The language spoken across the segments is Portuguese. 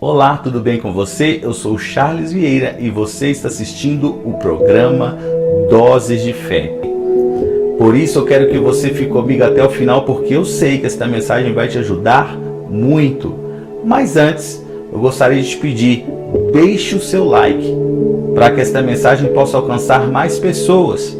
Olá, tudo bem com você? Eu sou o Charles Vieira e você está assistindo o programa Doses de Fé. Por isso eu quero que você fique comigo até o final, porque eu sei que esta mensagem vai te ajudar muito. Mas antes, eu gostaria de te pedir, deixe o seu like, para que esta mensagem possa alcançar mais pessoas.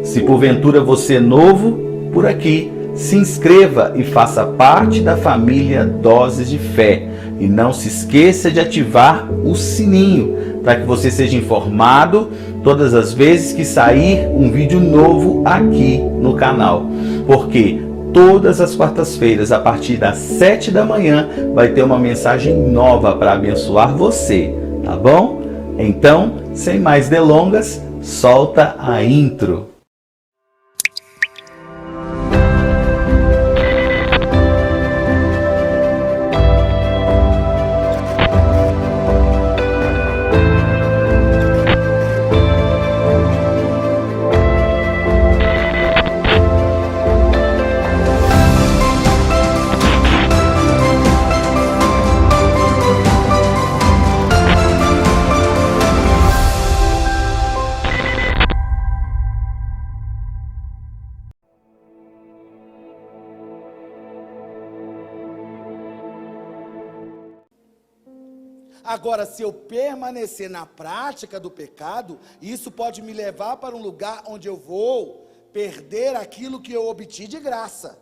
Se porventura você é novo por aqui, se inscreva e faça parte da família Doses de Fé. E não se esqueça de ativar o sininho, para que você seja informado todas as vezes que sair um vídeo novo aqui no canal. Porque todas as quartas-feiras, a partir das 7 da manhã, vai ter uma mensagem nova para abençoar você, tá bom? Então, sem mais delongas, solta a intro. Agora, se eu permanecer na prática do pecado, isso pode me levar para um lugar onde eu vou perder aquilo que eu obtive de graça.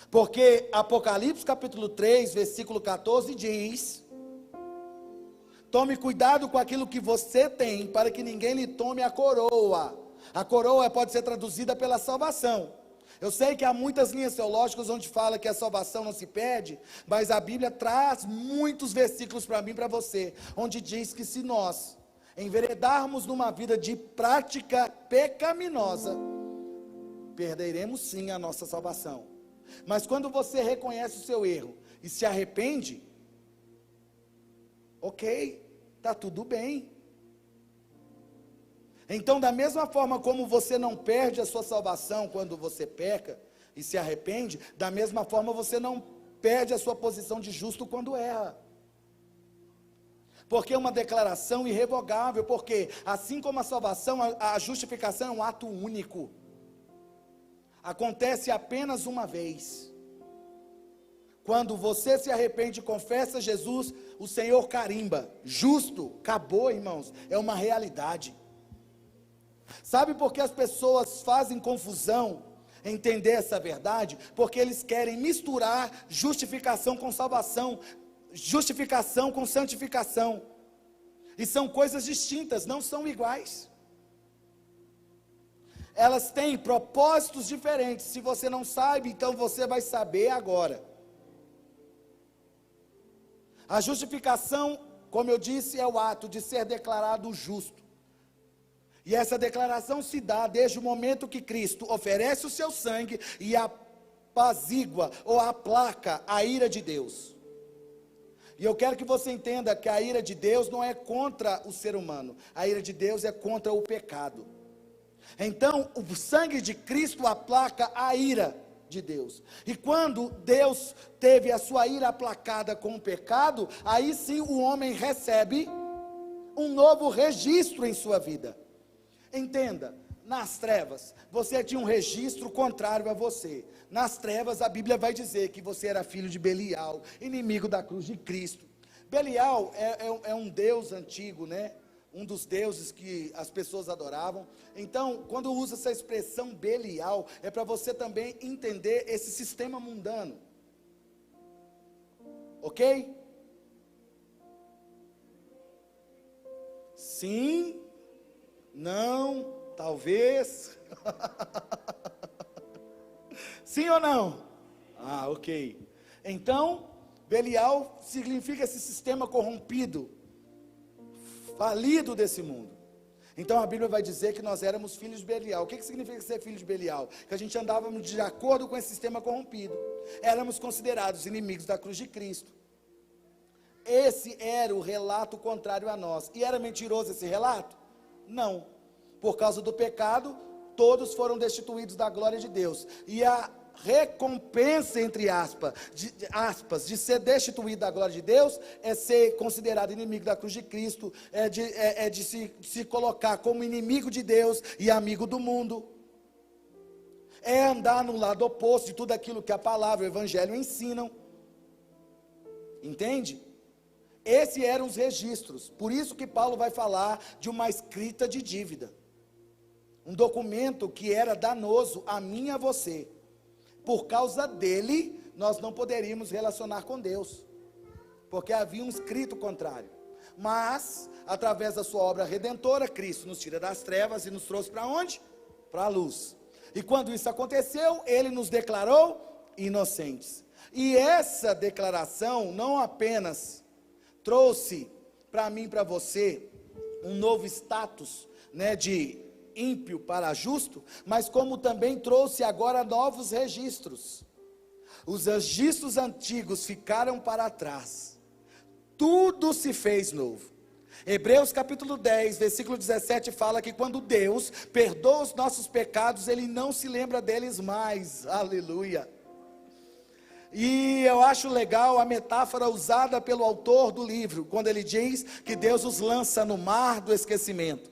Porque Apocalipse capítulo 3, versículo 14 diz: tome cuidado com aquilo que você tem, para que ninguém lhe tome a coroa. A coroa pode ser traduzida pela salvação. Eu sei que há muitas linhas teológicas onde fala que a salvação não se perde, mas a Bíblia traz muitos versículos para mim e para você, onde diz que se nós enveredarmos numa vida de prática pecaminosa, perderemos sim a nossa salvação. Mas quando você reconhece o seu erro e se arrepende, ok, está tudo bem. Então, da mesma forma como você não perde a sua salvação quando você peca e se arrepende, da mesma forma você não perde a sua posição de justo quando erra. Porque é uma declaração irrevogável, porque assim como a salvação, a justificação é um ato único. Acontece apenas uma vez. Quando você se arrepende e confessa Jesus, o Senhor carimba. Justo, acabou, irmãos, é uma realidade. Sabe por que as pessoas fazem confusão em entender essa verdade? Porque eles querem misturar justificação com salvação, justificação com santificação. E são coisas distintas, não são iguais. Elas têm propósitos diferentes. Se você não sabe, então você vai saber agora. A justificação, como eu disse, é o ato de ser declarado justo. E essa declaração se dá desde o momento que Cristo oferece o seu sangue e apazigua ou aplaca a ira de Deus. E eu quero que você entenda que a ira de Deus não é contra o ser humano, a ira de Deus é contra o pecado. Então, o sangue de Cristo aplaca a ira de Deus. E quando Deus teve a sua ira aplacada com o pecado, aí sim o homem recebe um novo registro em sua vida. Entenda, nas trevas, você tinha um registro contrário a você. Nas trevas, a Bíblia vai dizer que você era filho de Belial, inimigo da cruz de Cristo. Belial é um deus antigo, né? Um dos deuses que as pessoas adoravam. Então, quando usa essa expressão Belial, é para você também entender esse sistema mundano. Ok? Sim. Não, talvez. Sim ou não? Ah, ok. Então, Belial significa esse sistema corrompido, falido desse mundo. Então a Bíblia vai dizer que nós éramos filhos de Belial. O que significa ser filho de Belial? Que a gente andávamos de acordo com esse sistema corrompido. Éramos considerados inimigos da cruz de Cristo. Esse era o relato contrário a nós. E era mentiroso esse relato? Não, por causa do pecado, todos foram destituídos da glória de Deus, e a recompensa, entre aspas, de ser destituído da glória de Deus, é ser considerado inimigo da cruz de Cristo, é de se colocar como inimigo de Deus e amigo do mundo. É andar no lado oposto de tudo aquilo que a palavra, o evangelho ensinam. Entende? Esses eram os registros. Por isso que Paulo vai falar de uma escrita de dívida. Um documento que era danoso a mim e a você. Por causa dele, nós não poderíamos relacionar com Deus. Porque havia um escrito contrário. Mas, através da sua obra redentora, Cristo nos tira das trevas e nos trouxe para onde? Para a luz. E quando isso aconteceu, ele nos declarou inocentes. E essa declaração não apenas trouxe para mim e para você um novo status, de ímpio para justo, mas como também trouxe agora novos registros. Os registros antigos ficaram para trás. Tudo se fez novo. Hebreus capítulo 10, versículo 17 fala que quando Deus perdoa os nossos pecados, Ele não se lembra deles mais, aleluia. E eu acho legal a metáfora usada pelo autor do livro, quando ele diz que Deus os lança no mar do esquecimento.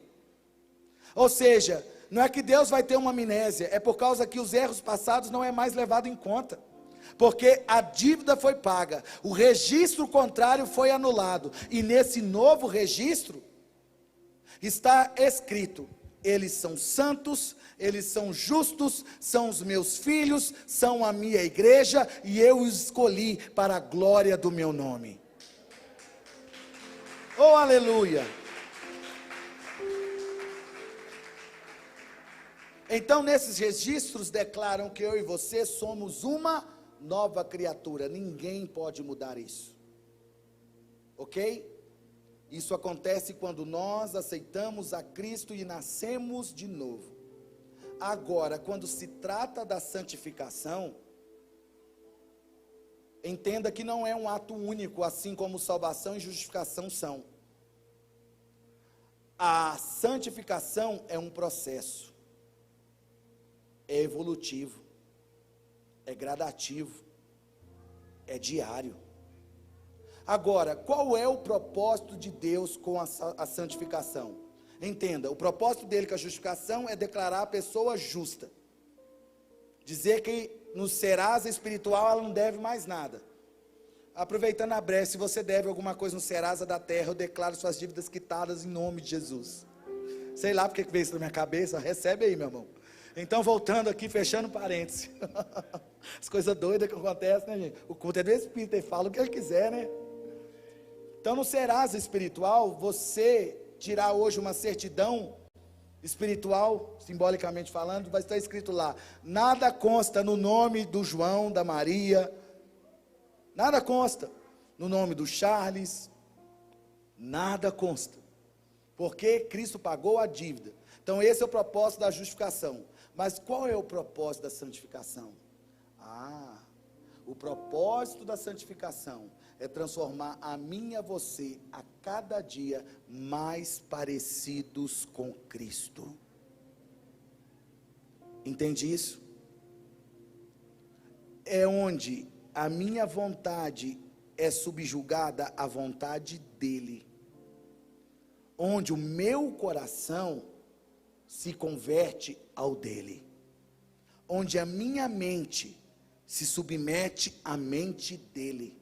Ou seja, não é que Deus vai ter uma amnésia, é por causa que os erros passados não é mais levado em conta. Porque a dívida foi paga, o registro contrário foi anulado, e nesse novo registro, está escrito, eles são santos, eles são justos, são os meus filhos, são a minha igreja, e eu os escolhi para a glória do meu nome. Oh, aleluia! Então, nesses registros declaram que eu e você somos uma nova criatura, ninguém pode mudar isso, ok? Isso acontece quando nós aceitamos a Cristo e nascemos de novo. Agora, quando se trata da santificação, entenda que não é um ato único, assim como salvação e justificação são. A santificação é um processo, é evolutivo, é gradativo, é diário. Agora, qual é o propósito de Deus com a santificação? Entenda, o propósito dele com a justificação é declarar a pessoa justa. Dizer que no Serasa espiritual ela não deve mais nada. Aproveitando a brecha, se você deve alguma coisa no Serasa da terra, eu declaro suas dívidas quitadas em nome de Jesus. Sei lá porque veio isso na minha cabeça, recebe aí, meu irmão. Então, voltando aqui, fechando parênteses. As coisas doidas que acontecem, né, gente? O culto é do Espírito, ele fala o que ele quiser, né? Então, no Serasa espiritual, você tirar hoje uma certidão espiritual, simbolicamente falando, vai estar escrito lá, nada consta no nome do João, da Maria, nada consta no nome do Charles, nada consta, porque Cristo pagou a dívida. Então, esse é o propósito da justificação. Mas qual é o propósito da santificação? O propósito da santificação é transformar a mim e a você, a cada dia, mais parecidos com Cristo. Entende isso? É onde a minha vontade é subjugada à vontade dEle. Onde o meu coração se converte ao dele, onde a minha mente se submete à mente dele.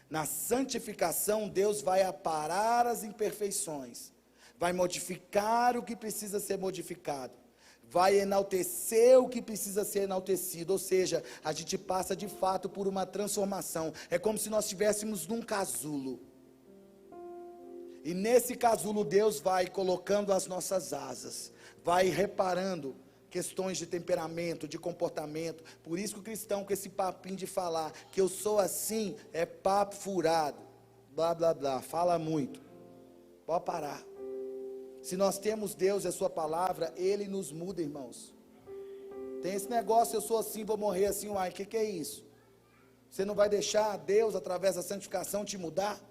Na santificação, Deus vai aparar as imperfeições, vai modificar o que precisa ser modificado, vai enaltecer o que precisa ser enaltecido, ou seja, a gente passa de fato por uma transformação. É como se nós estivéssemos num casulo, e nesse casulo Deus vai colocando as nossas asas, vai reparando questões de temperamento, de comportamento. Por isso que o cristão, com esse papinho de falar que eu sou assim, é papo furado, blá blá blá, fala muito, pode parar. Se nós temos Deus e a sua palavra, Ele nos muda, irmãos. Tem esse negócio, eu sou assim, vou morrer assim, uai, o que é isso? Você não vai deixar Deus, através da santificação, te mudar?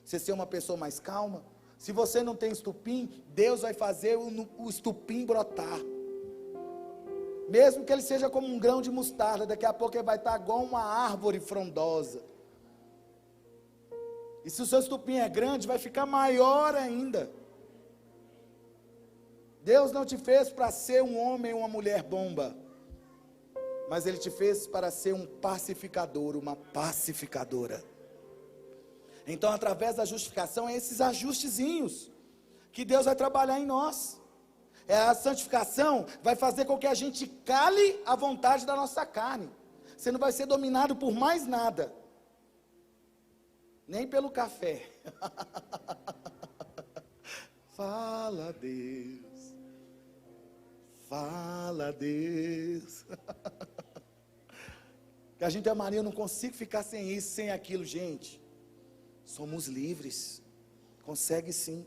Você ser uma pessoa mais calma? Se você não tem estupim, Deus vai fazer o estupim brotar. Mesmo que ele seja como um grão de mostarda, daqui a pouco ele vai estar igual uma árvore frondosa. E se o seu estupim é grande, vai ficar maior ainda. Deus não te fez para ser um homem ou uma mulher bomba, mas Ele te fez para ser um pacificador, uma pacificadora. Então, através da justificação, é esses ajustezinhos que Deus vai trabalhar em nós. A santificação vai fazer com que a gente cale a vontade da nossa carne. Você não vai ser dominado por mais nada, nem pelo café. Fala, Deus. Fala, Deus. Que a gente é Maria, eu não consigo ficar sem isso, sem aquilo, gente. Somos livres. Consegue sim.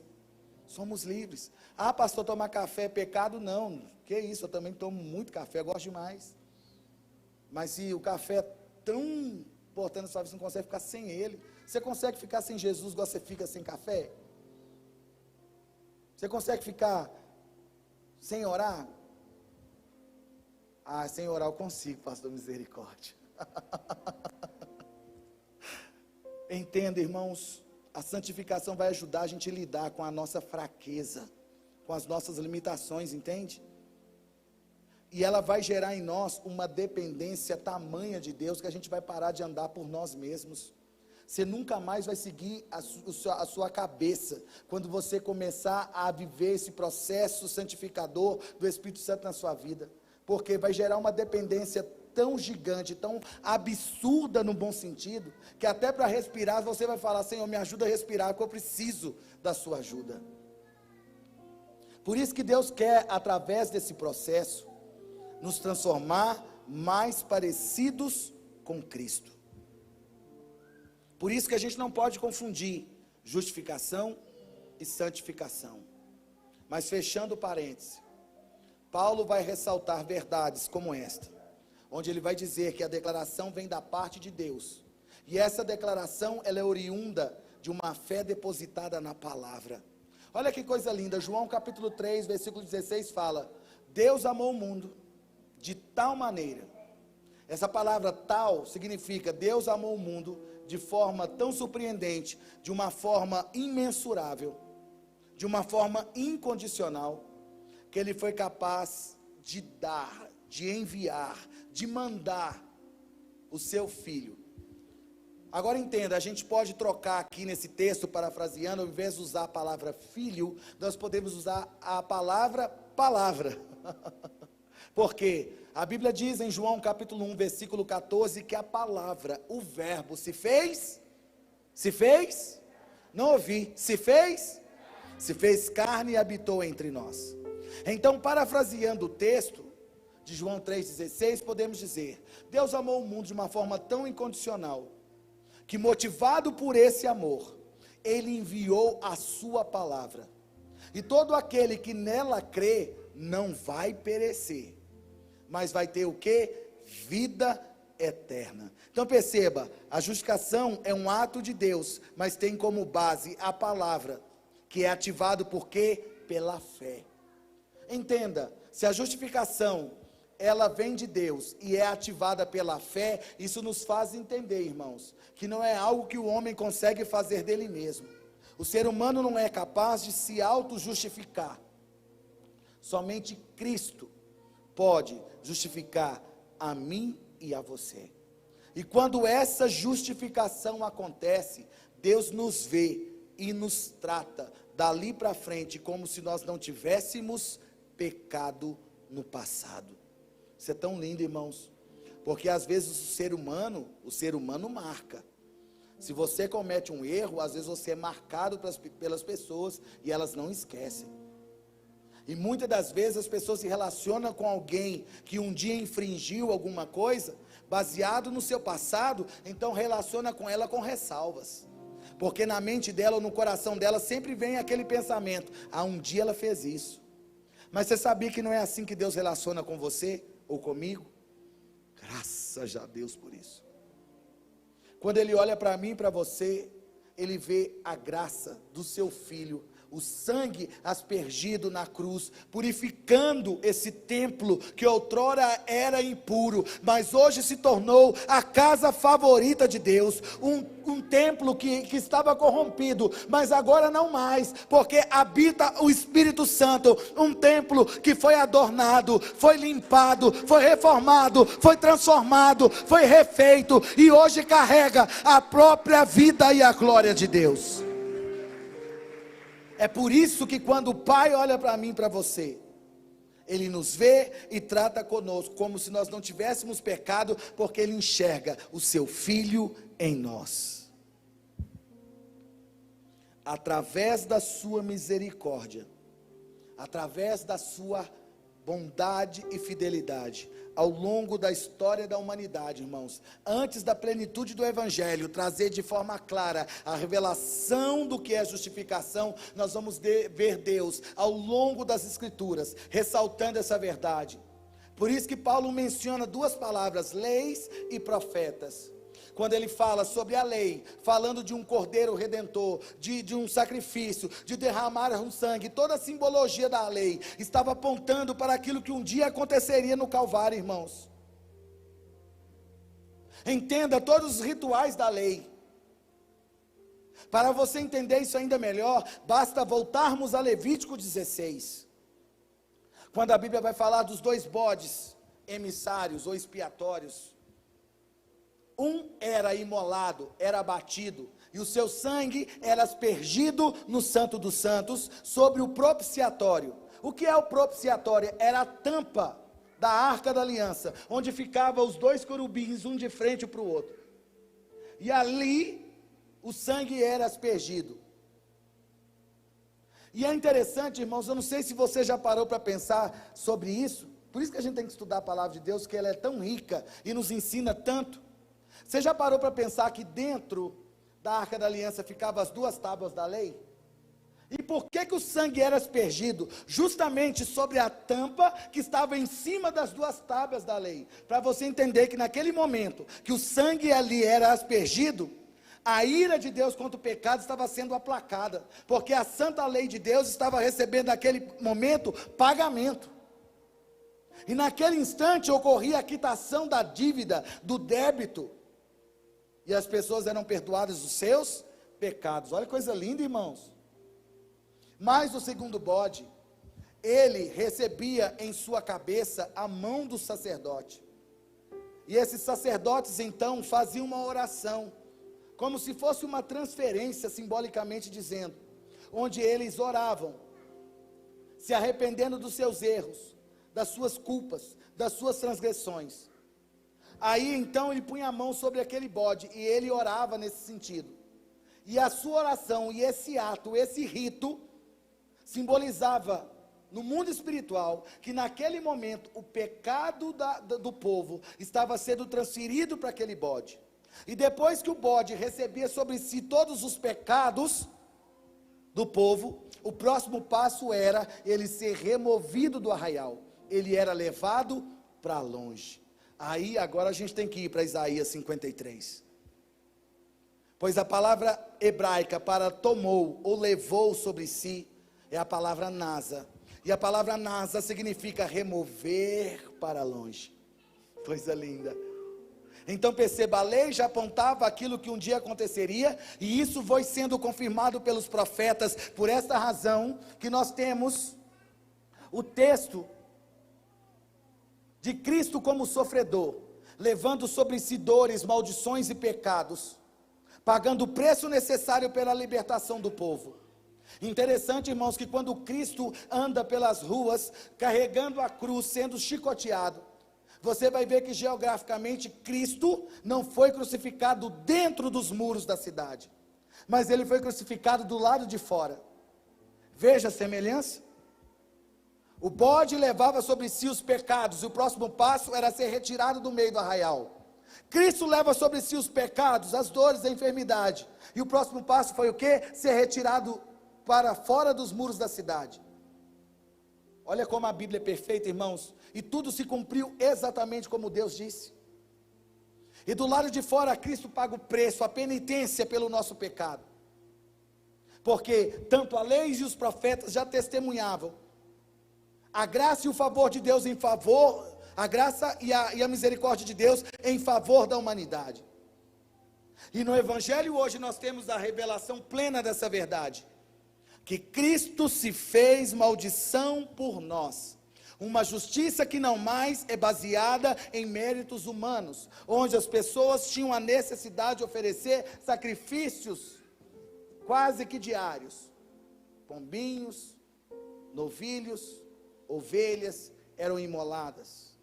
Somos livres. Ah, pastor, tomar café é pecado? Não. Que isso, eu também tomo muito café, eu gosto demais. Mas se o café é tão importante na sua vida, você não consegue ficar sem ele. Você consegue ficar sem Jesus igual você fica sem café? Você consegue ficar sem orar? Ah, sem orar eu consigo, pastor, misericórdia. Entenda, irmãos, a santificação vai ajudar a gente a lidar com a nossa fraqueza, com as nossas limitações, entende? E ela vai gerar em nós uma dependência tamanha de Deus, que a gente vai parar de andar por nós mesmos. Você nunca mais vai seguir a sua cabeça, quando você começar a viver esse processo santificador do Espírito Santo na sua vida, porque vai gerar uma dependência tão gigante, tão absurda no bom sentido, que até para respirar você vai falar: Senhor, me ajuda a respirar, porque eu preciso da sua ajuda. Por isso que Deus quer, através desse processo, nos transformar mais parecidos com Cristo. Por isso que a gente não pode confundir justificação e santificação. Mas fechando parênteses, Paulo vai ressaltar verdades como esta, onde ele vai dizer que a declaração vem da parte de Deus, e essa declaração ela é oriunda de uma fé depositada na palavra. Olha que coisa linda, João capítulo 3, versículo 16 fala: Deus amou o mundo de tal maneira. Essa palavra tal significa Deus amou o mundo de forma tão surpreendente, de uma forma imensurável, de uma forma incondicional, que Ele foi capaz de dar, de enviar, de mandar o seu Filho. Agora entenda, a gente pode trocar aqui nesse texto, parafraseando, ao invés de usar a palavra filho, nós podemos usar a palavra palavra. Porque a Bíblia diz em João capítulo 1, versículo 14, que a palavra, o verbo, se fez? Não ouvi, se fez carne e habitou entre nós. Então, parafraseando o texto de João 3,16, podemos dizer: Deus amou o mundo de uma forma tão incondicional, que motivado por esse amor, Ele enviou a sua palavra, e todo aquele que nela crê, não vai perecer, mas vai ter o que? Vida eterna. Então perceba, a justificação é um ato de Deus, mas tem como base a palavra, que é ativado por quê? Pela fé. Entenda, se a justificação ela vem de Deus e é ativada pela fé, isso nos faz entender, irmãos, que não é algo que o homem consegue fazer dele mesmo. O ser humano não é capaz de se auto-justificar. Somente Cristo pode justificar a mim e a você. E quando essa justificação acontece, Deus nos vê e nos trata dali para frente como se nós não tivéssemos pecado no passado. Isso é tão lindo, irmãos, porque às vezes o ser humano marca. Se você comete um erro, às vezes você é marcado pelas pessoas e elas não esquecem. E muitas das vezes as pessoas se relacionam com alguém que um dia infringiu alguma coisa, baseado no seu passado, então relaciona com ela com ressalvas. Porque na mente dela ou no coração dela sempre vem aquele pensamento: ah, um dia ela fez isso. Mas você sabia que não é assim que Deus relaciona com você ou comigo? Graças a Deus por isso. Quando Ele olha para mim e para você, Ele vê a graça do seu Filho, o sangue aspergido na cruz, purificando esse templo que outrora era impuro, mas hoje se tornou a casa favorita de Deus, um templo que estava corrompido, mas agora não mais, porque habita o Espírito Santo, um templo que foi adornado, foi limpado, foi reformado, foi transformado, foi refeito, e hoje carrega a própria vida e a glória de Deus. É por isso que quando o Pai olha para mim e para você, Ele nos vê e trata conosco como se nós não tivéssemos pecado, porque Ele enxerga o seu Filho em nós. Através da sua misericórdia, através da sua bondade e fidelidade, ao longo da história da humanidade, irmãos, antes da plenitude do Evangelho trazer de forma clara a revelação do que é justificação, nós vamos ver Deus ao longo das Escrituras, ressaltando essa verdade. Por isso que Paulo menciona duas palavras, leis e profetas. Quando ele fala sobre a lei, falando de um cordeiro redentor, de um sacrifício, de derramar um sangue, toda a simbologia da lei, estava apontando para aquilo que um dia aconteceria no Calvário, irmãos. Entenda todos os rituais da lei. Para você entender isso ainda melhor, basta voltarmos a Levítico 16. Quando a Bíblia vai falar dos 2 bodes emissários ou expiatórios. Um era imolado, era abatido, e o seu sangue era aspergido no Santo dos Santos, sobre o propiciatório. O que é o propiciatório? Era a tampa da Arca da Aliança, onde ficavam os 2 querubins, um de frente para o outro. E ali, o sangue era aspergido. E é interessante, irmãos, eu não sei se você já parou para pensar sobre isso, por isso que a gente tem que estudar a palavra de Deus, que ela é tão rica e nos ensina tanto. Você já parou para pensar que dentro da Arca da Aliança ficavam as 2 tábuas da lei? E por que o sangue era aspergido? Justamente sobre a tampa que estava em cima das 2 tábuas da lei. Para você entender que naquele momento que o sangue ali era aspergido, a ira de Deus contra o pecado estava sendo aplacada, porque a santa lei de Deus estava recebendo naquele momento pagamento. E naquele instante ocorria a quitação da dívida, do débito, e as pessoas eram perdoadas dos seus pecados. Olha que coisa linda, irmãos. Mas o segundo bode, ele recebia em sua cabeça a mão do sacerdote. E esses sacerdotes então faziam uma oração, como se fosse uma transferência, simbolicamente dizendo, onde eles oravam, se arrependendo dos seus erros, das suas culpas, das suas transgressões. Aí então ele punha a mão sobre aquele bode e ele orava nesse sentido. E a sua oração e esse ato, esse rito, simbolizava no mundo espiritual que naquele momento o pecado do povo estava sendo transferido para aquele bode. E depois que o bode recebia sobre si todos os pecados do povo, o próximo passo era ele ser removido do arraial. Ele era levado para longe. Aí agora a gente tem que ir para Isaías 53. Pois a palavra hebraica para tomou ou levou sobre si é a palavra nasa. E a palavra nasa significa remover para longe. Coisa linda. Então perceba, a lei já apontava aquilo que um dia aconteceria, e isso foi sendo confirmado pelos profetas. Por esta razão que nós temos o texto de Cristo como sofredor, levando sobre si dores, maldições e pecados, pagando o preço necessário pela libertação do povo. Interessante, irmãos, que quando Cristo anda pelas ruas, carregando a cruz, sendo chicoteado, você vai ver que geograficamente Cristo não foi crucificado dentro dos muros da cidade, mas ele foi crucificado do lado de fora. Veja a semelhança. O bode levava sobre si os pecados, e o próximo passo era ser retirado do meio do arraial. Cristo leva sobre si os pecados, as dores, a enfermidade, e o próximo passo foi o quê? Ser retirado para fora dos muros da cidade. Olha como a Bíblia é perfeita, irmãos, e tudo se cumpriu exatamente como Deus disse. E do lado de fora Cristo paga o preço, a penitência pelo nosso pecado. porque tanto a lei e os profetas já testemunhavam a graça e o favor de Deus em favor, a graça e a misericórdia de Deus em favor da humanidade. E no Evangelho hoje nós temos a revelação plena dessa verdade, que Cristo se fez maldição por nós, uma justiça que não mais é baseada em méritos humanos, onde as pessoas tinham a necessidade de oferecer sacrifícios quase que diários, pombinhos, novilhos, ovelhas eram imolados,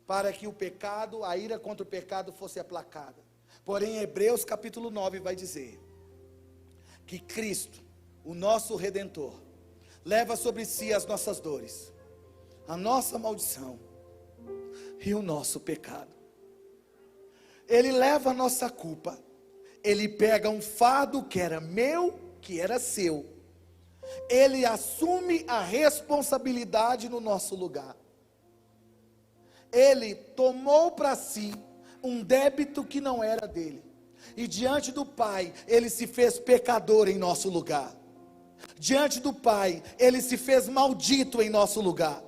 para que o pecado, a ira contra o pecado fosse aplacada. Porém, Hebreus capítulo 9 vai dizer que Cristo, o nosso Redentor, leva sobre si as nossas dores, a nossa maldição e o nosso pecado. Ele leva a nossa culpa, ele pega um fardo que era meu, que era seu, ele assume a responsabilidade no nosso lugar. Ele tomou para si um débito que não era dele, e diante do Pai, ele se fez pecador em nosso lugar. Diante do Pai, ele se fez maldito em nosso lugar.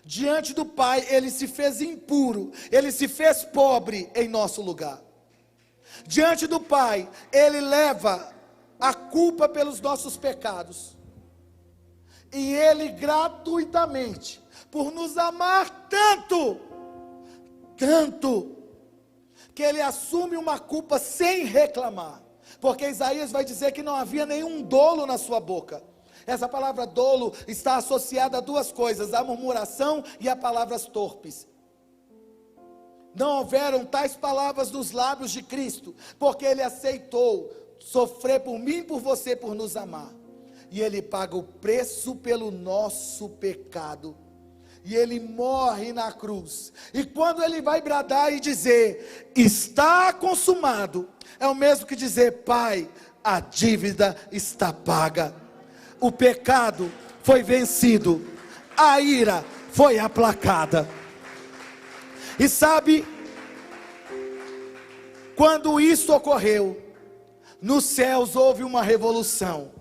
Diante do Pai, ele se fez impuro, ele se fez pobre em nosso lugar. Diante do Pai, ele leva a culpa pelos nossos pecados, e ele gratuitamente, por nos amar tanto, que ele assume uma culpa sem reclamar, porque Isaías vai dizer que não havia nenhum dolo na sua boca. Essa palavra dolo está associada a duas coisas, a murmuração e a palavras torpes. Não houveram tais palavras nos lábios de Cristo, porque ele aceitou sofrer por mim e por você, por nos amar, e ele paga o preço pelo nosso pecado, e ele morre na cruz, e quando ele vai bradar e dizer, está consumado, é o mesmo que dizer, Pai, a dívida está paga, o pecado foi vencido, a ira foi aplacada. E sabe, quando isso ocorreu, nos céus houve uma revolução,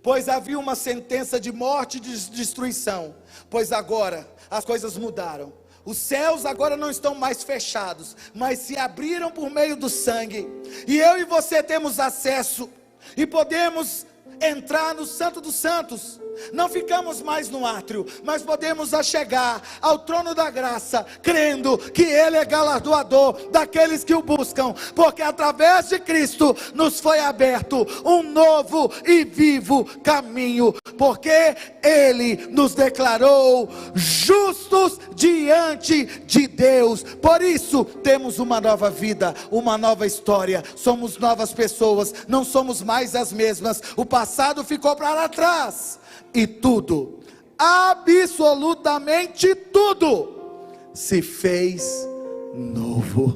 pois havia uma sentença de morte e de destruição, pois agora as coisas mudaram. Os céus agora não estão mais fechados, mas se abriram por meio do sangue, e eu e você temos acesso, e podemos entrar no Santo dos Santos. Não ficamos mais no átrio, mas podemos chegar ao trono da graça, crendo que Ele é galardoador daqueles que o buscam, porque através de Cristo nos foi aberto um novo e vivo caminho, porque Ele nos declarou justos diante de Deus. Por isso temos uma nova vida, uma nova história, somos novas pessoas, não somos mais as mesmas, o passado ficou para trás, e tudo, absolutamente tudo, se fez novo.